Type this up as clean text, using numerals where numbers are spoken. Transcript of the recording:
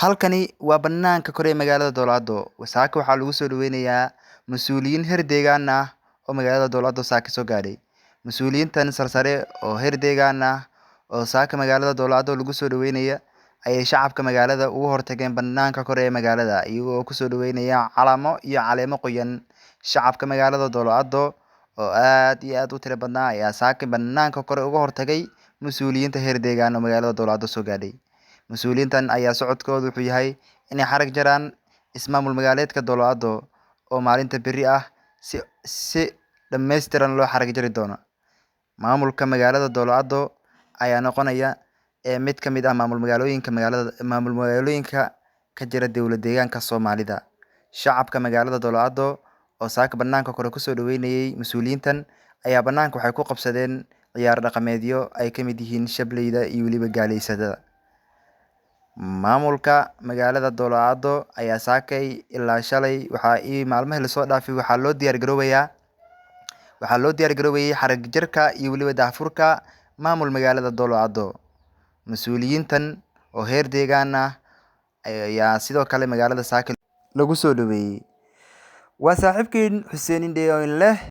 Halkani waa banaanka kore ee magaalada Dowlado. Wasaaka waxaa lagu soo dhaweynayaa mas'uuliyiin heer deegaan ah oo magaalada Dowlado saaka soo gaadhay. Mas'uuliyiintan sarsare oo heer deegaan ah oo saaka magaalada Dowlado lagu soo dhaweynaya ayay shacabka magaalada ugu hortageen banaanka kore ee magaalada iyagoo ku soo dhaweynaya calamo iyo caleemo qoyan. Shacabka magaalada Dowlado oo aad iyo aad u tiro badnaa ayaa saaka banaanka kore uga hortagay mas'uuliyiinta heer deegaan oo magaalada Dowlado soo gaadhay. Mas'uuliyiintan ayaa socodkoodu wuxuu yahay inay xarag jaraan ismaamul magaaleedka Dowlado oo maalinta berri ah si dhammaystiran loo xarag jari doono. Maamulka magaalada Dowlado ayaa noqonaya mid ka mid ah maamul magaalooyinka ka jira dowlad deegaanka Soomaalida. Shacabka magaalada Dowlado oo saaka banaanka kore ku soo dhaweynayay mas'uuliyiintan ayaa banaanka waxay ku qabsadeen ciyaar dhaqameedyo ay ka mid yihiin shableyda iyo weliba gaaleysada. Maamulka magaalada Dowlado ayaa saakay ilaa shalay maalmaha la soo dhaafay waxaa loo diyaar garoobay xarag jarka iyo weliba daahfurka maamul magaalada Dowlado. Mas'uuliyiintan oo heer deegaan ah ayaa sidoo kale magaalada saaka lagu soo dhaweeyay. Waa saaxiibkiin Xuseen Indhe oo leh